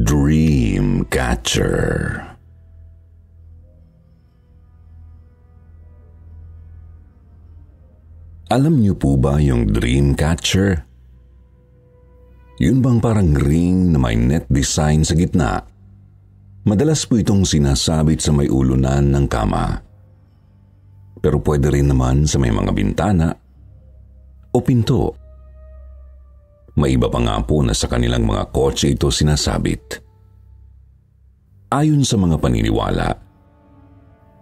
Dreamcatcher. Alam niyo po ba yung Dreamcatcher? Yun bang parang ring na may net design sa gitna? Madalas po itong sinasabit sa may ulunan ng kama. Pero pwede rin naman sa may mga bintana o pinto. May iba pa nga po na sa kanilang mga kotse ito sinasabit. Ayon sa mga paniniwala,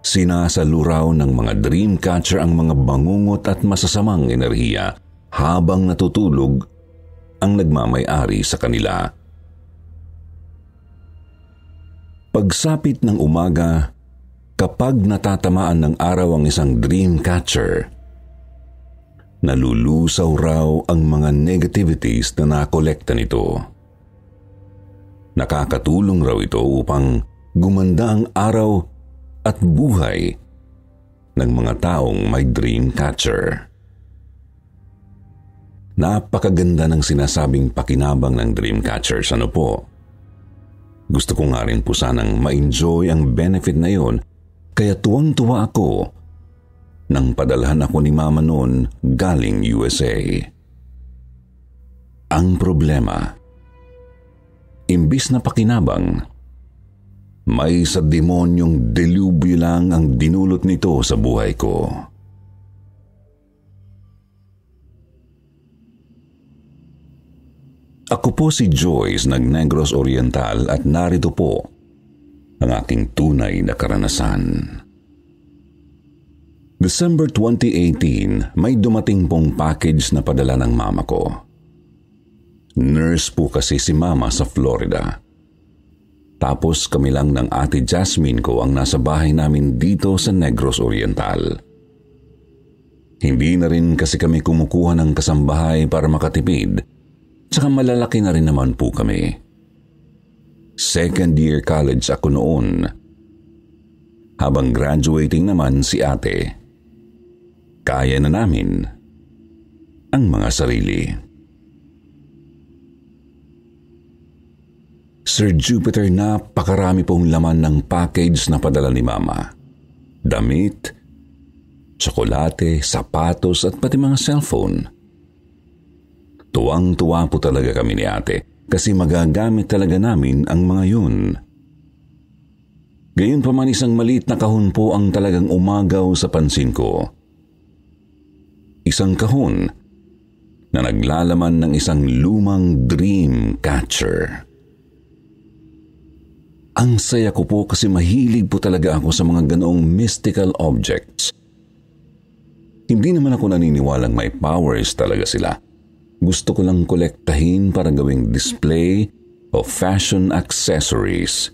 sinasaluraw ng mga Dreamcatcher ang mga bangungot at masasamang enerhiya habang natutulog ang nagmamay-ari sa kanila. Pagsapit ng umaga, kapag natatamaan ng araw ang isang Dreamcatcher, nalulusaw raw ang mga negativities na nakolekta nito. Nakakatulong raw ito upang gumanda ang araw at buhay ng mga taong may Dreamcatcher. Napakaganda ng sinasabing pakinabang ng Dreamcatchers, ano po? Gusto ko nga rin po sanang ma-enjoy ang benefit na yon, kaya tuwang-tuwa ako nang padalhan ako ni Mama noon galing USA. Ang problema, imbis na pakinabang, may sa demonyong delubyo lang ang dinulot nito sa buhay ko. Ako po si Joyce ng Negros Oriental at narito po ang aking tunay na karanasan. December 2018, may dumating pong package na padala ng mama ko. Nurse po kasi si Mama sa Florida. Tapos kami lang ng ate Jasmine ko ang nasa bahay namin dito sa Negros Oriental. Hindi na rin kasi kami kumukuha ng kasambahay para makatipid, tsaka malalaki na rin naman po kami. Second year college ako noon. Habang graduating naman si ate, kaya na namin ang mga sarili. Sir Jupiter, napakarami pong laman ng package na padala ni Mama. Damit, tsokolate, sapatos at pati mga cellphone. Tuwang-tuwa po talaga kami ni ate kasi magagamit talaga namin ang mga yun. Gayunpaman, isang maliit na kahon po ang talagang umagaw sa pansin ko. Isang kahon na naglalaman ng isang lumang Dreamcatcher. Ang saya ko po kasi mahilig po talaga ako sa mga ganoong mystical objects. Hindi naman ako naniniwalang may powers talaga sila. Gusto ko lang kolektahin para gawing display o fashion accessories.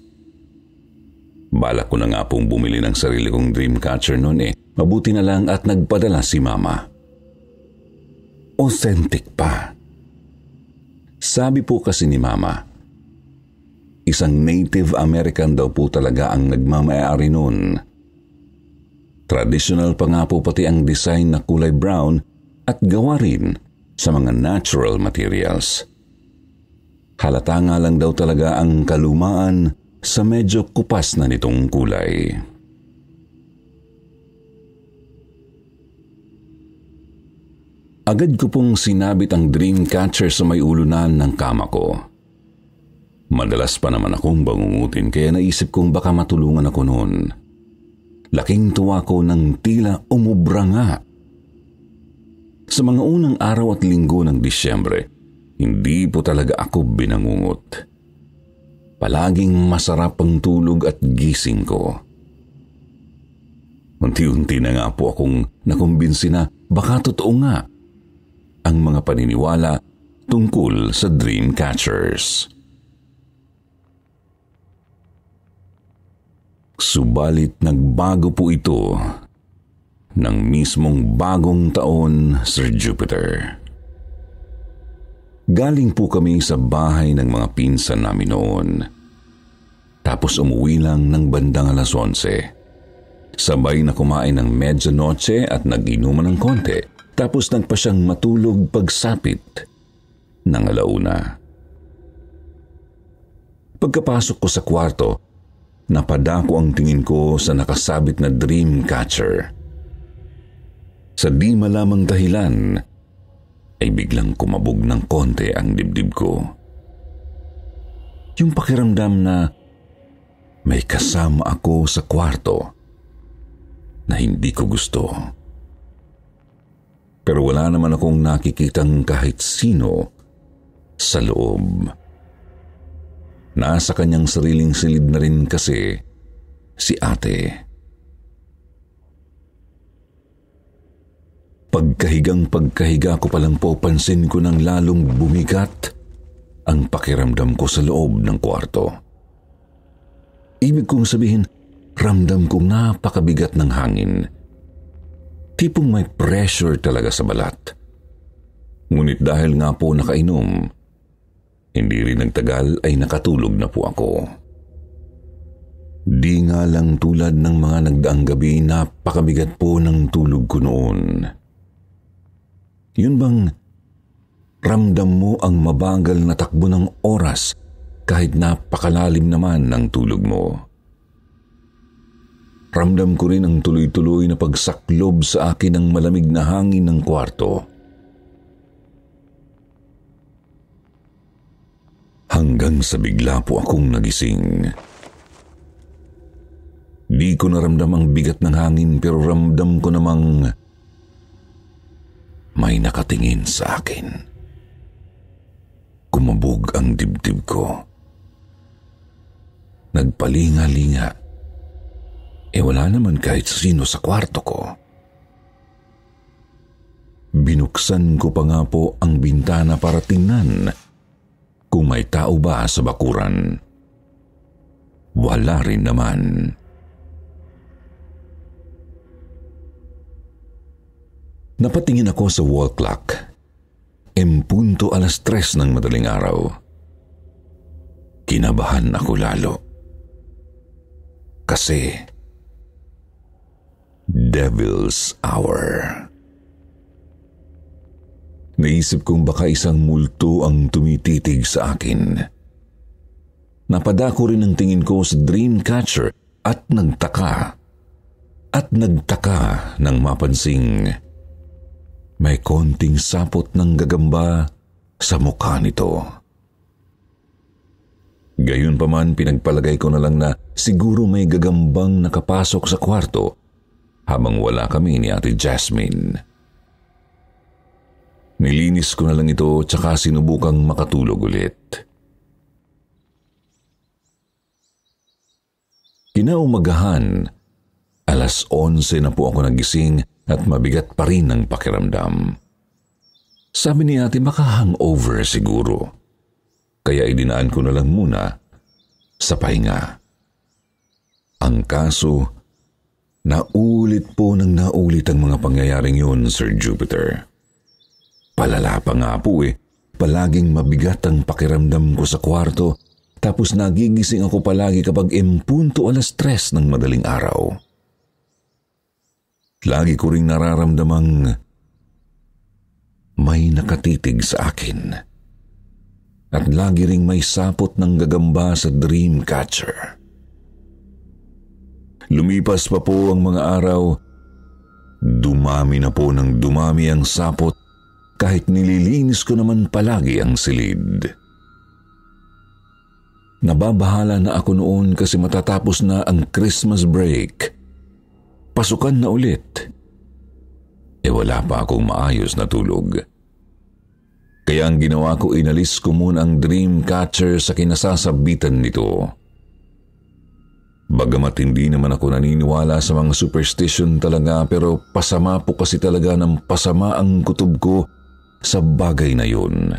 Balak ko na nga pong bumili ng sarili kong Dreamcatcher noon Mabuti na lang at nagpadala si Mama. Authentic pa. Sabi po kasi ni Mama, isang Native American daw po talaga ang nagmamay-ari noon. Traditional pa nga po pati ang design na kulay brown at gawa rin sa mga natural materials. Halata nga lang daw talaga ang kalumaan sa medyo kupas na nitong kulay. Agad ko pong sinabit ang Dreamcatcher sa may ulunan ng kama ko. Madalas pa naman akong bangungutin kaya naisip kong baka matulungan ako noon. Laking tuwa ko nang tila umubra nga. Sa mga unang araw at linggo ng Disyembre, hindi po talaga ako binangungot. Palaging masarap ang tulog at gising ko. Unti-unti na nga po akong nakumbinsi na baka totoo nga ang mga paniniwala tungkol sa Dreamcatchers. Subalit nagbago po ito ng mismong bagong taon, Sir Jupiter. Galing po kami sa bahay ng mga pinsan namin noon. Tapos umuwi lang ng bandang 11:00. Sabay na kumain ng medianoche at nag-inuman ng konti. Tapos nagpa siyang matulog pagsapit ng 1:00. Pagkapasok ko sa kwarto, napadako ang tingin ko sa nakasabit na dream catcher. Sa di malamang dahilan, ay biglang kumabog ng konti ang dibdib ko. Yung pakiramdam na may kasama ako sa kwarto na hindi ko gusto. Pero wala naman akong nakikitang kahit sino sa loob. Nasa kanyang sariling silid na rin kasi si ate. Pagkahiga ko palang po, pansin ko nang lalong bumigat ang pakiramdam ko sa loob ng kwarto. Ibig kong sabihin, ramdam kong napakabigat ng hangin. Tipong may pressure talaga sa balat. Ngunit dahil nga po nakainom, hindi rin nagtagal ay nakatulog na po ako. Di nga lang tulad ng mga nagdaang gabi, napakabigat po ng tulog ko noon. Yun bang ramdam mo ang mabagal na takbo ng oras kahit napakalalim naman ng tulog mo? Ramdam ko rin ang tuloy-tuloy na pagsaklob sa akin ng malamig na hangin ng kwarto. Hanggang sa bigla po akong nagising. Di ko naramdam ang bigat ng hangin, pero ramdam ko namang may nakatingin sa akin. Kumabog ang dibdib ko. Nagpalinga-linga. Wala naman kahit sino sa kwarto ko. Binuksan ko pa nga po ang bintana para tingnan kung may tao ba sa bakuran. Wala rin naman. Napatingin ako sa wall clock. Punto 3:00 ng madaling araw. Kinabahan ako lalo. Kasi Devil's Hour. Naisip kong baka isang multo ang tumititig sa akin. Napadako rin ang tingin ko sa dream catcher at nagtaka nang mapansing may konting sapot ng gagamba sa mukha nito. Gayunpaman, pinagpalagay ko na lang na siguro may gagambang nakapasok sa kwarto habang wala kami ni Ate Jasmine. Nilinis ko na lang ito tsaka sinubukang makatulog ulit. Kinaumagahan, 11:00 na po ako nagising at mabigat pa rin ang pakiramdam. Sabi ni ate, baka hangover siguro. Kaya idinaan ko na lang muna sa pahinga. Ang kaso, naulit po ang mga pangyayaring yun, Sir Jupiter. Palala pa nga po Palaging mabigat ang pakiramdam ko sa kwarto, tapos nagigising ako palagi kapag punto 3:00 ng madaling araw. Lagi ko ring nararamdamang may nakatitig sa akin. At lagi ring may sapot ng gagamba sa dream catcher. Lumipas pa po ang mga araw, dumami na po ng dumami ang sapot kahit nililinis ko naman palagi ang silid. Nababahala na ako noon kasi matatapos na ang Christmas break. Pasukan na ulit. Wala pa akong maayos na tulog. Kaya ang ginawa ko, inalis ko muna ang dream catcher sa kinasasabitan nito. Bagamat hindi naman ako naniniwala sa mga superstition talaga, pero pasama po kasi talaga ng pasama ang kutob ko sa bagay na yun.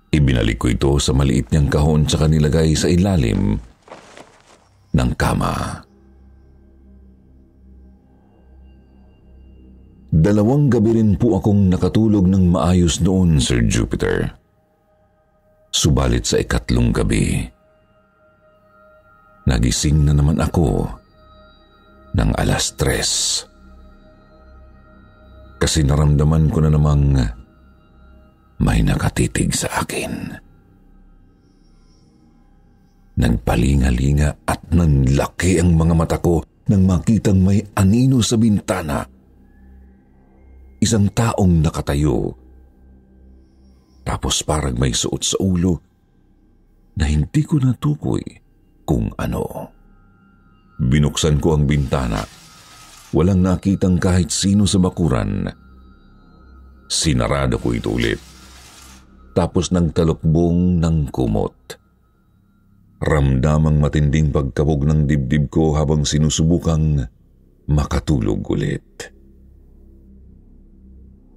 Ibinalik ko ito sa maliit niyang kahon tsaka nilagay sa ilalim ng kama. 2 gabi rin po akong nakatulog ng maayos noon, Sir Jupiter. Subalit sa 3 gabi, nagising na naman ako ng 3:00. Kasi naramdaman ko na namang may nakatitig sa akin. Nagpalingalinga at nanlaki ang mga mata ko nang makitang may anino sa bintana. Isang taong nakatayo. Tapos parang may suot sa ulo na hindi ko natukoy kung ano. Binuksan ko ang bintana. Walang nakitang kahit sino sa bakuran. Sinarado ko ito ulit. Tapos nagtalukbong ng kumot. Ramdamang matinding pagkabog ng dibdib ko habang sinusubukang makatulog ulit.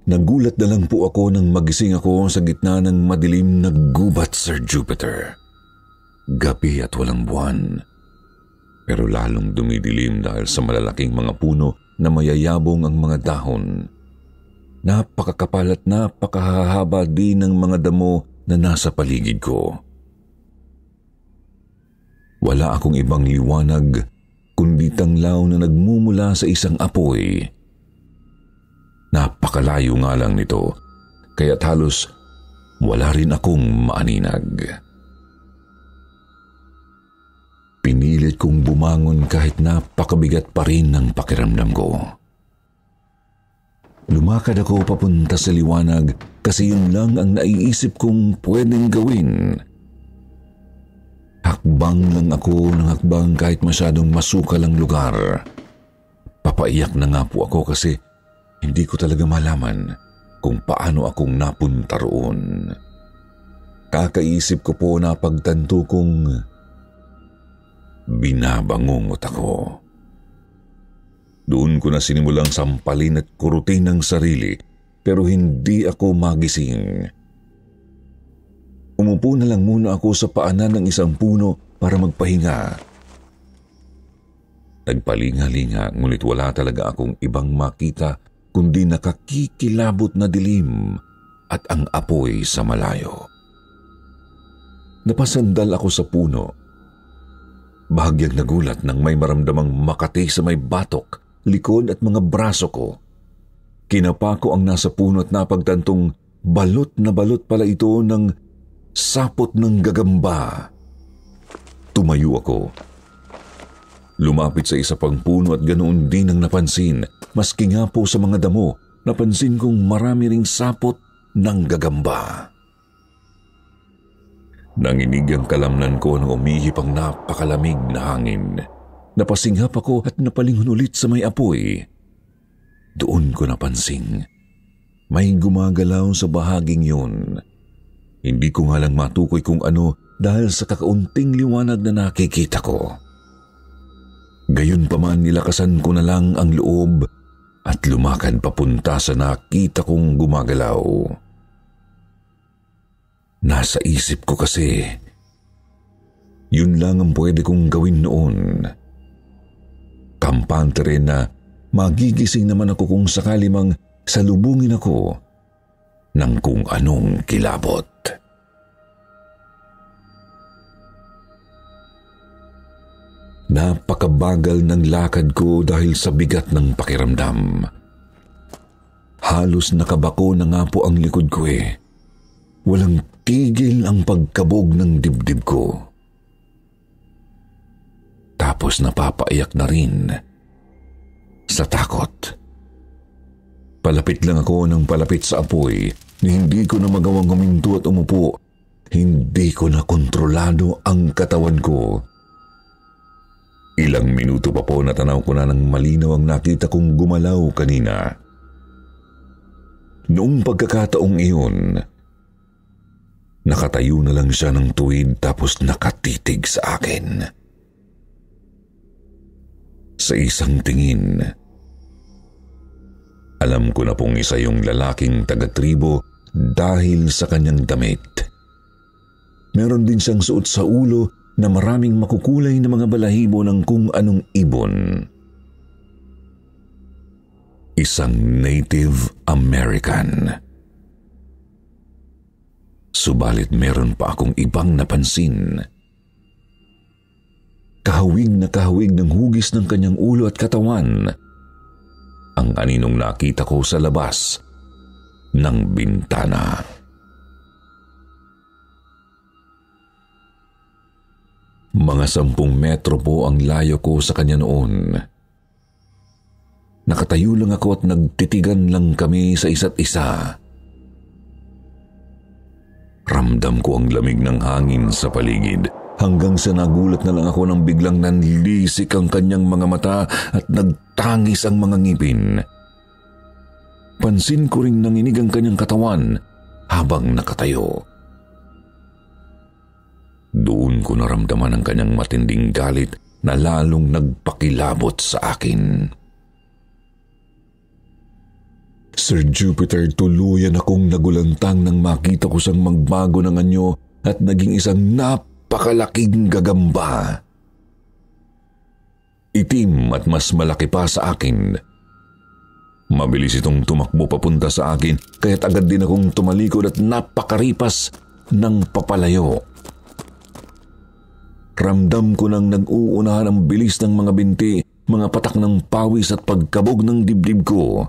Nagulat na lang po ako nang magising ako sa gitna ng madilim na gubat, Sir Jupiter. Gabi at walang buwan. Pero lalong dumidilim dahil sa malalaking mga puno na mayayabong ang mga dahon. Napakakapal at napakahahaba din ng mga damo na nasa paligid ko. Wala akong ibang liwanag kundi tanglaw na nagmumula sa isang apoy. Napakalayo nga lang nito, kaya't halos wala rin akong maaninag. Pinilit kong bumangon kahit napakabigat pa rin ng pakiramdam ko. Lumakad ako papunta sa liwanag kasi yun lang ang naiisip kong pwedeng gawin. Hakbang lang ako ng hakbang kahit masyadong masukal ang lugar. Papaiyak na nga po ako kasi hindi ko talaga malaman kung paano akong napunta roon. Kakaisip ko po na pagtanto kong binabangungot ako. Doon ko na sinimulang sampalin at kurutin ang sarili pero hindi ako magising. Umupo na lang muna ako sa paanan ng isang puno para magpahinga. Nagpalinga-linga ngunit wala talaga akong ibang makita kundi nakakikilabot na dilim at ang apoy sa malayo. Napasandal ako sa puno. Bahagyang nagulat nang may maramdamang makati sa may batok, likod at mga braso ko. Kinapa ko ang nasa puno at napagtantong balot na balot pala ito ng sapot ng gagamba. Tumayo ako. Lumapit sa isa pang puno at ganoon din ang napansin. Maski nga po sa mga damo, napansin kong marami ring sapot ng gagamba. Nanginig ang kalamnan ko nang umihip ang napakalamig na hangin. Napasinghap ako at napalingon ulit sa may apoy. Doon ko napansin, may gumagalaw sa bahaging yun. Hindi ko nga lang matukoy kung ano dahil sa kakaunting liwanag na nakikita ko. Gayunpaman nilakasan ko na lang ang loob at lumakad papunta sa nakita kong gumagalaw. Nasa isip ko kasi, yun lang ang pwede kong gawin noon. Kampante rin na magigising naman ako kung sakali mang salubungin ako ng kung anong kilabot. Napakabagal ng lakad ko dahil sa bigat ng pakiramdam. Halos nakabako na nga po ang likod ko eh. Walang tigil ang pagkabog ng dibdib ko. Tapos napapaiyak na rin sa takot. Palapit lang ako ng palapit sa apoy ni hindi ko na magawang huminto at umupo. Hindi ko na kontrolado ang katawan ko. Ilang minuto pa po natanaw ko na ng malinaw ang nakita kong gumalaw kanina. Noong pagkakataong iyon, nakatayo na lang siya ng tuwid tapos nakatitig sa akin. Sa isang tingin, alam ko na pong isa yung lalaking taga-tribo dahil sa kanyang damit. Meron din siyang suot sa ulo na maraming makukulay na mga balahibo ng kung anong ibon. Isang Native American. Subalit meron pa akong ibang napansin. Kahawig na kahawig ng hugis ng kanyang ulo at katawan ang aninong nakita ko sa labas ng bintana. Mga 10 metro po ang layo ko sa kanya noon. Nakatayo lang ako at nagtitigan lang kami sa isa't isa. Ramdam ko ang lamig ng hangin sa paligid hanggang sa nagulat na lang ako nang biglang nanlisik ang kanyang mga mata at nagtangis ang mga ngipin. Pansin ko ring nanginig ang kanyang katawan habang nakatayo. Doon ko naramdaman ang kanyang matinding galit na lalong nagpakilabot sa akin. Sir Jupiter, tuluyan akong nagulantang nang makita ko siyang magbago ng anyo at naging isang napakalaking gagamba. Itim at mas malaki pa sa akin. Mabilis itong tumakbo papunta sa akin kaya't agad din akong tumalikod at napakaripas ng papalayo. Ramdam ko nang nag-uunahan ang bilis ng mga binti, mga patak ng pawis at pagkabog ng dibdib ko.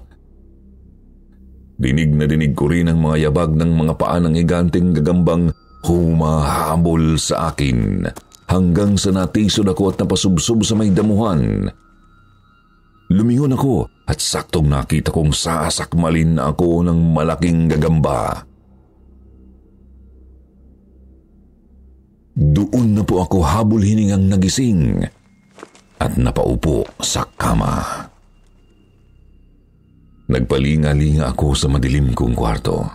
Dinig na dinig ko rin ang mga yabag ng mga paa ng higanteng gagambang humahabol sa akin hanggang sa natisod ako at napasubsob sa may damuhan. Lumingon ako at saktong nakita kong sasakmalin na ako ng malaking gagamba. Doon na po ako habol hiningang nagising at napaupo sa kama. Nagpalinga-linga ako sa madilim kong kwarto.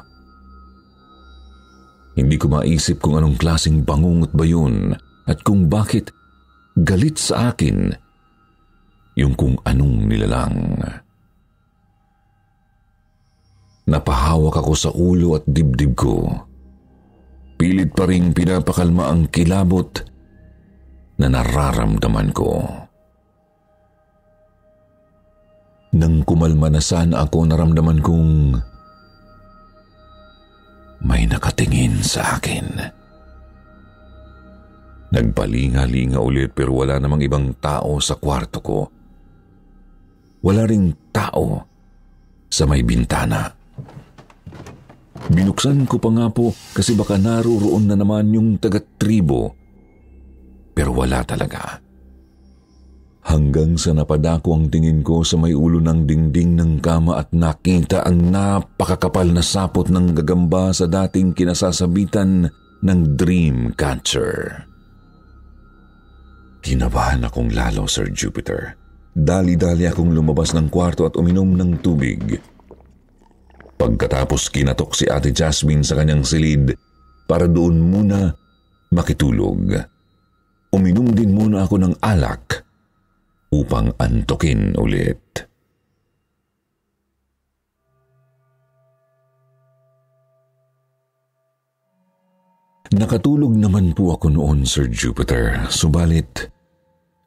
Hindi ko maisip kung anong klaseng bangungot ba yun at kung bakit galit sa akin yung kung anong nilalang. Napahawak ako sa ulo at dibdib ko. Pilit pa ring pinapakalma ang kilabot na nararamdaman ko. Nang kumalma na sana ako, naramdaman kong may nakatingin sa akin. Nagpalinga-linga ulit pero wala namang ibang tao sa kwarto ko. Wala ring tao sa may bintana. Binuksan ko pa nga po kasi baka naroon na naman yung taga-tribo. Pero wala talaga. Hanggang sa napadako ang tingin ko sa may ulo ng dingding ng kama at nakita ang napakakapal na sapot ng gagamba sa dating kinasasabitan ng dream catcher. Kinabahan akong lalo, Sir Jupiter. Dali-dali akong lumabas ng kwarto at uminom ng tubig. Pagkatapos kinatok si Ate Jasmine sa kanyang silid para doon muna makitulog. Uminom din muna ako ng alak upang antukin ulit. Nakatulog naman po ako noon, Sir Jupiter, subalit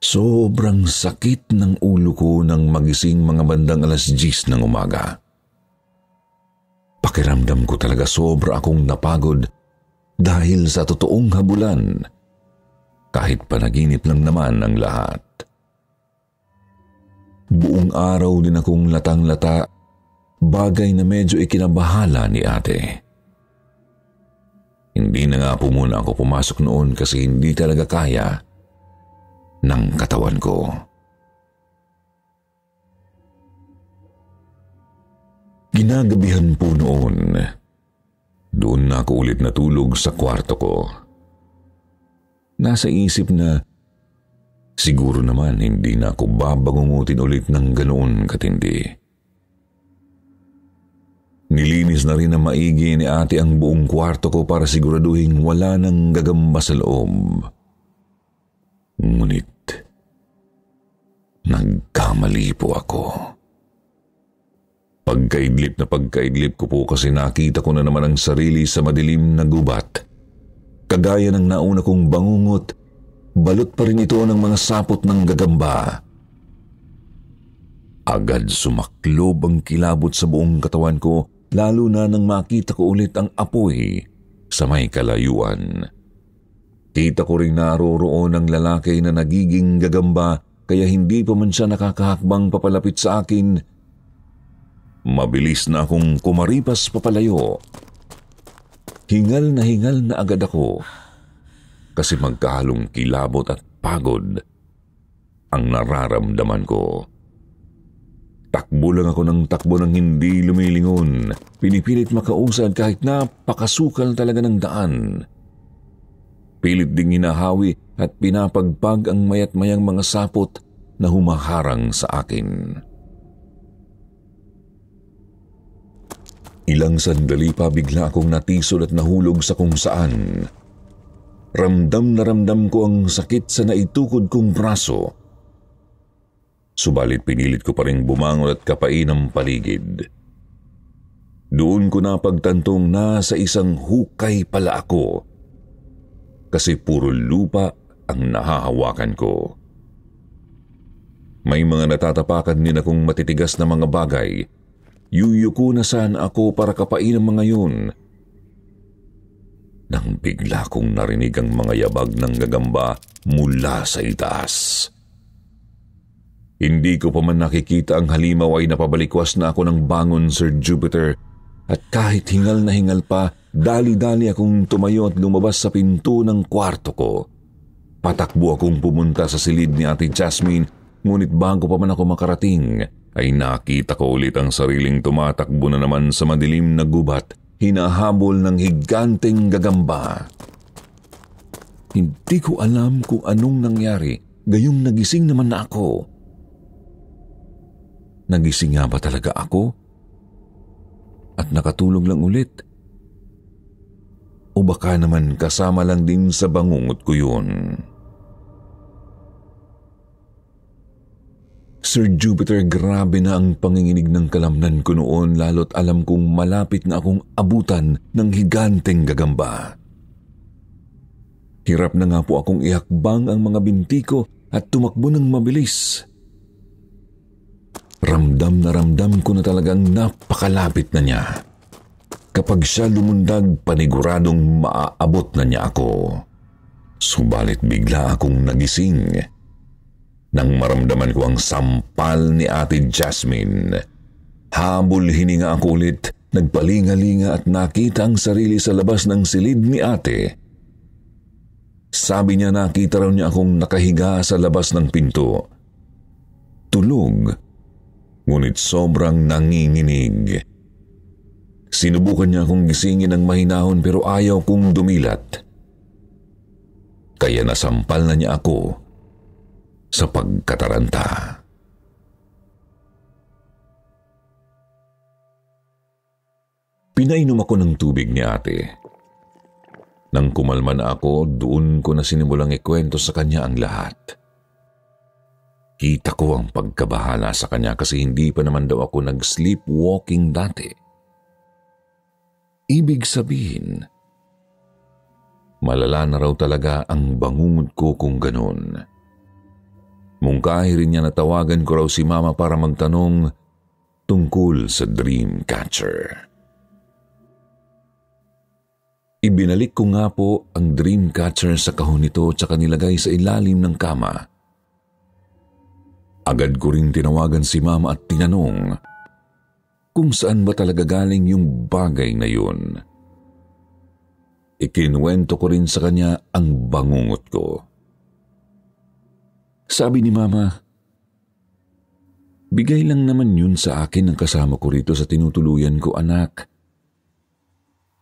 sobrang sakit ng ulo ko nang magising mga bandang 10:00 ng umaga. Pakiramdam ko talaga sobra akong napagod dahil sa totoong habulan, kahit panaginip lang naman ang lahat. Buong araw din akong latang-lata, bagay na medyo ikinabahala ni ate. Hindi na nga po muna ako pumasok noon kasi hindi talaga kaya ng katawan ko. Ginagabihan po noon, doon na ako ulit natulog sa kwarto ko. Nasa isip na siguro naman hindi na ako babangungutin ulit ng ganoon katindi. Nilinis na rin na maigi ni ate ang buong kwarto ko para siguraduhin wala nang gagamba sa loob. Ngunit nagkamali po ako. Pagkaidlip ko po kasi nakita ko na naman ang sarili sa madilim na gubat. Kagaya ng nauna kong bangungot, balot pa rin ito ng mga sapot ng gagamba. Agad sumaklob ang kilabot sa buong katawan ko, lalo na nang makita ko ulit ang apoy sa may kalayuan. Kita ko rin naroroon ang lalaki na nagiging gagamba, kaya hindi pa man siya nakakahakbang papalapit sa akin. Mabilis na akong kumaripas papalayo. Hingal na agad ako. kasi magkahalong kilabot at pagod ang nararamdaman ko. Takbo lang ako ng takbo ng hindi lumilingon. Pinipilit makausad kahit napakasukal talaga ng daan. Pilit ding hinahawi at pinapagpag ang mayat-mayang mga sapot na humaharang sa akin. Ilang sandali pa bigla akong natisod at nahulog sa kung saan. Ramdam na ramdam ko ang sakit sa naitukod kong braso. Subalit pinilit ko pa rin bumangon at kapain ang paligid. Doon ko napagtantong nasa isang hukay pala ako. Kasi puro lupa ang nahahawakan ko. May mga natatapakan din akong matitigas na mga bagay. Yuyuko na sana ako para kapain ang mga yun. Nang bigla kong narinig ang mga yabag ng gagamba mula sa itaas. Hindi ko pa man nakikita ang halimaw ay napabalikwas na ako ng bangon, Sir Jupiter, at kahit hingal na hingal pa, dali-dali akong tumayo at lumabas sa pinto ng kwarto ko. Patakbo akong pumunta sa silid ni Ate Jasmine, ngunit bago pa man ako makarating, ay nakita ko ulit ang sariling tumatakbo na naman sa madilim na gubat, hinahabol ng higanteng gagamba. Hindi ko alam kung anong nangyari, gayong nagising naman na ako. Nagising nga ba talaga ako? At nakatulog lang ulit? O baka naman kasama lang din sa bangungot ko yun? Sir Jupiter, grabe na ang panginginig ng kalamnan ko noon, lalo't alam kong malapit na akong abutan ng higanteng gagamba. Hirap na nga po akong ihakbang ang mga binti ko at tumakbo ng mabilis. Ramdam na ramdam ko na talagang napakalapit na niya. Kapag siya lumundag, paniguradong maaabot na niya ako. Subalit bigla akong nagising nang maramdaman ko ang sampal ni Ate Jasmine. Habol hininga ako ulit, nagpalingalinga at nakita ang sarili sa labas ng silid ni Ate. Sabi niya nakita raw niya akong nakahiga sa labas ng pinto. Tulog, ngunit sobrang nanginginig. Sinubukan niya akong gisingin ng mahinahon pero ayaw kong dumilat. Kaya nasampal na niya ako sa pagkataranta. Pinainom ako ng tubig ni Ate. Nang kumalma na ako, doon ko na sinimulang ikwento sa kanya ang lahat. Kita ko ang pagkabahala sa kanya kasi hindi pa naman daw ako nag-sleepwalking dati. Ibig sabihin, malala na raw talaga ang bangungot ko kung ganun. Mungkahi rin niya natawagan ko raw si Mama para magtanong tungkol sa dream catcher. Ibinalik ko nga po ang dream catcher sa kahon nito tsaka nilagay sa ilalim ng kama. Agad ko rin tinawagan si Mama at tinanong kung saan ba talaga galing yung bagay na yun. Ikinuwento ko rin sa kanya ang bangungot ko. Sabi ni Mama, bigay lang naman yun sa akin ng kasama ko rito sa tinutuluyan ko, anak.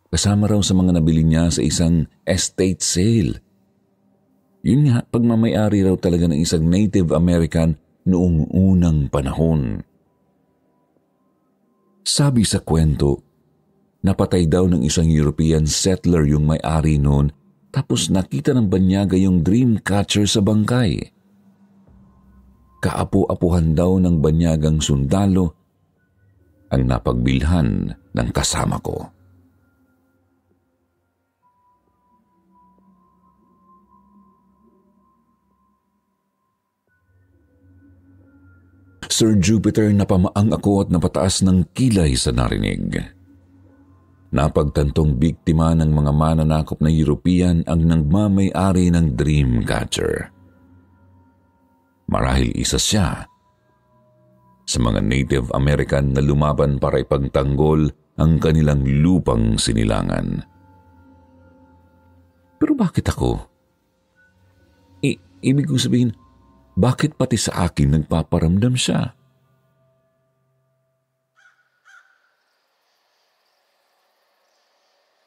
Kasama raw sa mga nabili niya sa isang estate sale. Yun nga, pagmamayari raw talaga ng isang Native American noong unang panahon. Sabi sa kwento, napatay daw ng isang European settler yung may-ari noon tapos nakita ng banyaga yung dream catcher sa bangkay. Kaapu-apuhan daw ng banyagang sundalo ang napagbilhan ng kasama ko. Sir Jupiter, napamaang ako at napataas ng kilay sa narinig. Napagtantong biktima ng mga mananakop na European ang nagmamay-ari ng dream catcher. Marahil isa siya sa mga Native American na lumaban para ipagtanggol ang kanilang lupang sinilangan. Pero bakit ako? ibig kong sabihin, bakit pati sa akin nagpaparamdam siya?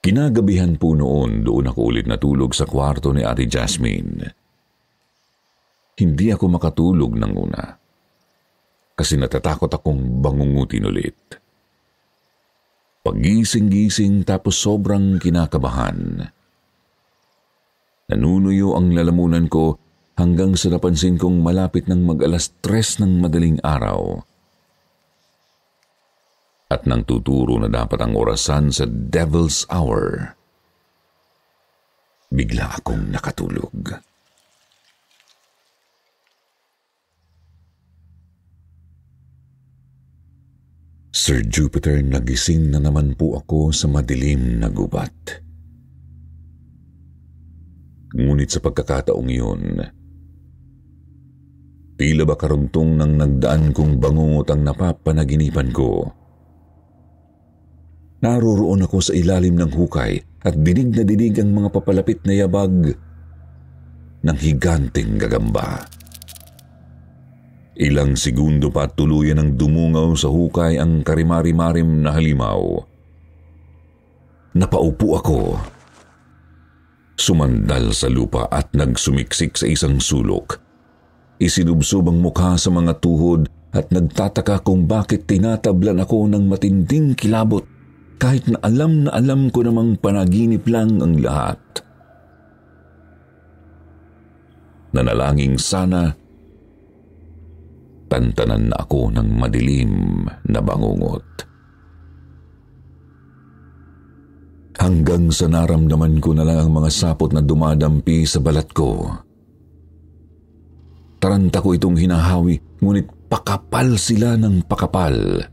Kinagabihan po noon, doon ako ulit natulog sa kwarto ni Ate Jasmine. Hindi ako makatulog ng una kasi natatakot akong bangungutin ulit. Pagising-gising tapos sobrang kinakabahan. Nanunuyo ang lalamunan ko hanggang sa napansin kong malapit ng mag-alas 3 ng madaling araw. At nang tuturo na dapat ang orasan sa Devil's Hour, bigla akong nakatulog. Sir Jupiter, nagising na naman po ako sa madilim na gubat. Ngunit sa pagkakataong iyon, tila ba karugtong ng nagdaan kong bangungot ang napapanaginipan ko. Naroroon ako sa ilalim ng hukay at dinig na dinig ang mga papalapit na yabag ng higanteng gagamba. Ilang segundo pa tuluyan ng dumungaw sa hukay ang karimari-marim na halimaw. Napaupo ako. Sumandal sa lupa at nagsumiksik sa isang sulok. Isinubsob ang mukha sa mga tuhod at nagtataka kung bakit tinatablan ako ng matinding kilabot kahit na alam ko namang panaginip lang ang lahat. Nanalangin sana tantanan na ako ng madilim na bangungot. Hanggang sa naramdaman ko na lang ang mga sapot na dumadampi sa balat ko. Taranta ko itong hinahawi, ngunit pakapal sila ng pakapal.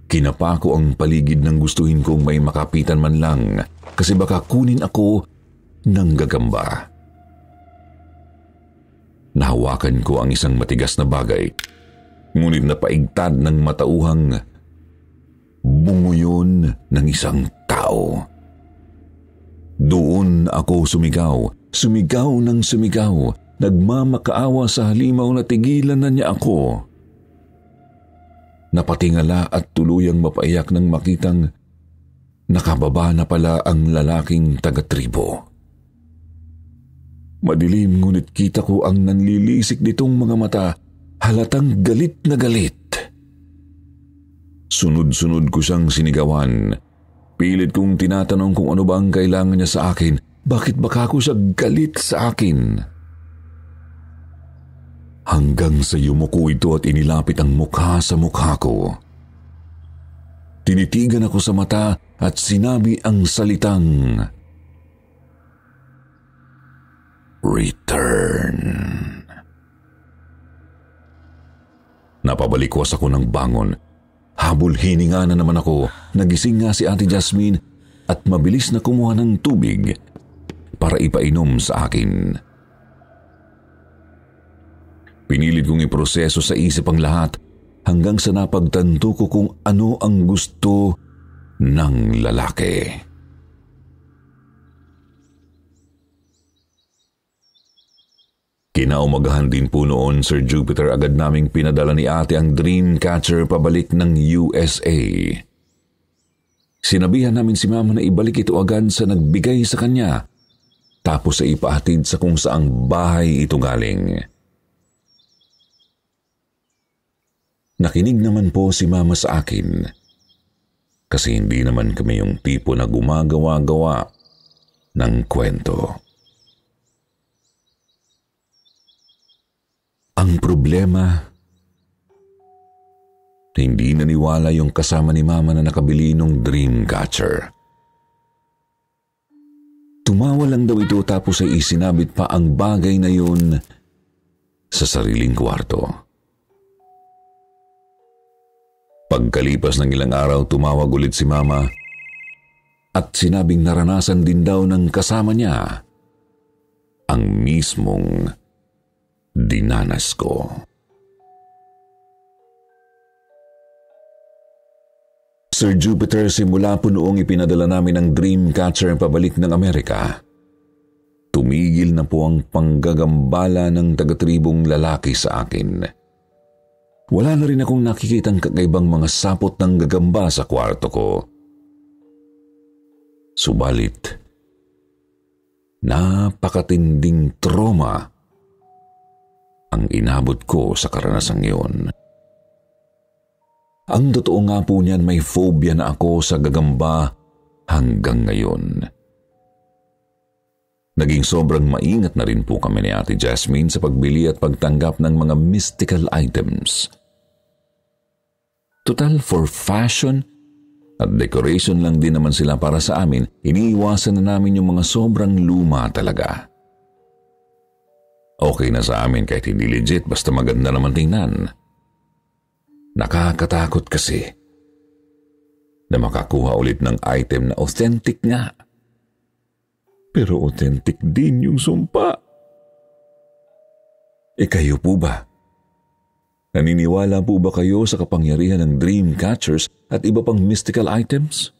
Kinapa ko ang paligid ng gustuhin kong may makapitan man lang kasi baka kunin ako ng gagamba. Nahawakan ko ang isang matigas na bagay, ngunit napaigtad ng matauhang bungo yun ng isang tao. Doon ako sumigaw ng sumigaw, nagmamakaawa sa halimaw na tigilan na niya ako. Napatingala at tuluyang mapaiyak nang makitang nakababa na pala ang lalaking taga-tribo. Madilim ngunit kita ko ang nanlilisik nitong mga mata, halatang galit na galit. Sunod-sunod ko siyang sinigawan. Pilit kong tinatanong kung ano ba ang kailangan niya sa akin. Bakit baka ko siya galit sa akin? Hanggang sa yumuko ito at inilapit ang mukha sa mukha ko. Tinitigan ako sa mata at sinabi ang salitang Return. Napabalikwas ako ng bangon. Habol hininga na naman ako. Nagising nga si Ate Jasmine at mabilis na kumuha ng tubig para ipainom sa akin. Pinilit kong iproseso sa isip ang lahat hanggang sa napagtanto ko kung ano ang gusto ng lalaki. Kinaumagahan din po noon, Sir Jupiter, agad naming pinadala ni ate ang dream catcher pabalik ng USA. Sinabihan namin si mama na ibalik ito agad sa nagbigay sa kanya, tapos ay ipahatid sa kung saang bahay ito galing. Nakinig naman po si mama sa akin, kasi hindi naman kami yung tipo na gumagawa-gawa ng kwento. Ang problema, hindi naniwala yung kasama ni mama na nakabili ng dream catcher. Tumawa lang daw ito tapos ay isinabit pa ang bagay na yun sa sariling kwarto. Pagkalipas ng ilang araw, tumawag ulit si mama at sinabing naranasan din daw ng kasama niya ang mismong dinanas ko. Sir Jupiter, simula po noong ipinadala namin ang dream catcher pabalik ng Amerika, tumigil na po ang panggagambala ng taga-tribong lalaki sa akin. Wala na rin akong nakikitang kakaibang mga sapot ng gagamba sa kwarto ko. Subalit, napakatinding trauma ang inabot ko sa karanasang iyon. Ang totoo nga po niyan, may phobia na ako sa gagamba hanggang ngayon. Naging sobrang maingat na rin po kami ni Ate Jasmine sa pagbili at pagtanggap ng mga mystical items. Total for fashion at decoration lang din naman sila para sa amin, iniiwasan na namin yung mga sobrang luma talaga. Okay na sa amin kahit hindi legit, basta maganda naman tingnan. Nakakatakot kasi na makakuha ulit ng item na authentic nga. Pero authentic din yung sumpa. Kayo po ba? Naniniwala po ba kayo sa kapangyarihan ng dream catchers at iba pang mystical items?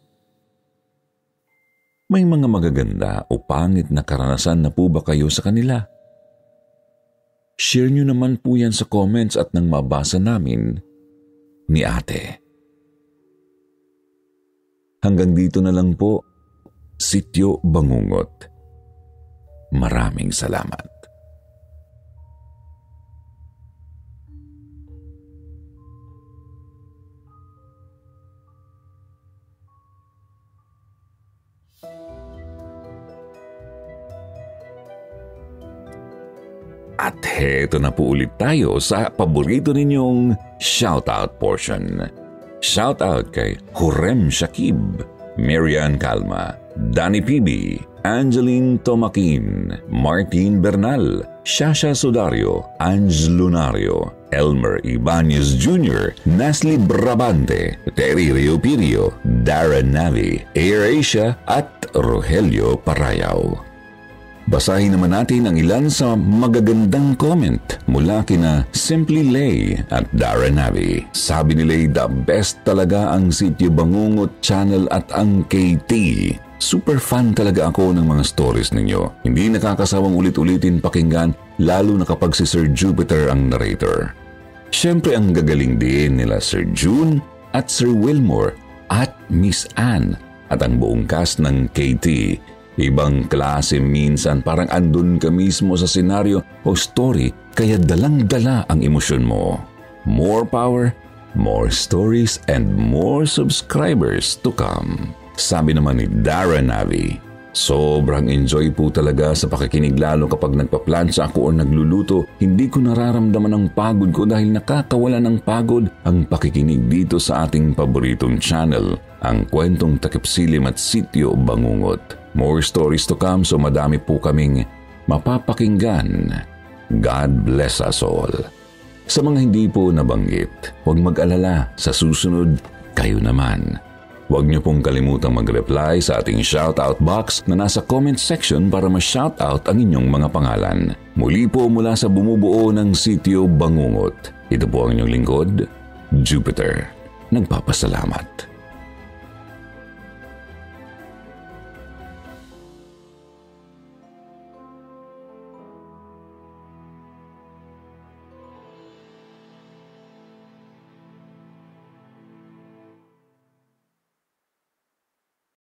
May mga magaganda o pangit na karanasan na po ba kayo sa kanila? Share nyo naman po yan sa comments at nang mabasa namin ni Ate. Hanggang dito na lang po, Sityo Bangungot. Maraming salamat. At heto na po ulit tayo sa paborito ninyong shoutout portion. Shoutout kay Hurem Shakib, Marian Calma, Danny PB, Angeline Tomakin, Martin Bernal, Shasha Sudario, Ange Lunario, Elmer Ibanez Jr., Nasli Brabante, Terry Riopirio, Darren Navi, AirAsia at Rogelio Parayaw. Basahin naman natin ang ilan sa magagandang comment mula kina Simply Lay at Darren Navi. Sabi ni Lay, the best talaga ang Sityo Bangungot channel at ang KT. Super fan talaga ako ng mga stories ninyo. Hindi nakakasawang ulit-ulitin pakinggan, lalo na kapag si Sir Jupiter ang narrator. Siyempre ang gagaling din nila Sir June at Sir Wilmore at Miss Anne at ang buong cast ng KT. Ibang klase minsan, parang andun ka mismo sa senaryo o story, kaya dalang-dala ang emosyon mo. More power, more stories, and more subscribers to come. Sabi naman ni Darren Navi, sobrang enjoy po talaga sa pakikinig, lalo kapag nagpaplansya ako o nagluluto. Hindi ko nararamdaman ang pagod ko dahil nakakawala ng pagod ang pakikinig dito sa ating paboritong channel, ang Kwentong Takipsilim at Sityo Bangungot. More stories to come, so madami po kaming mapapakinggan. God bless us all. Sa mga hindi po nabanggit, huwag mag-alala, sa susunod, kayo naman. Huwag niyo pong kalimutang mag-reply sa ating shoutout box na nasa comment section para ma-shoutout ang inyong mga pangalan. Muli po mula sa bumubuo ng Sityo Bangungot, ito po ang inyong lingkod, Jupiter. Nagpapasalamat.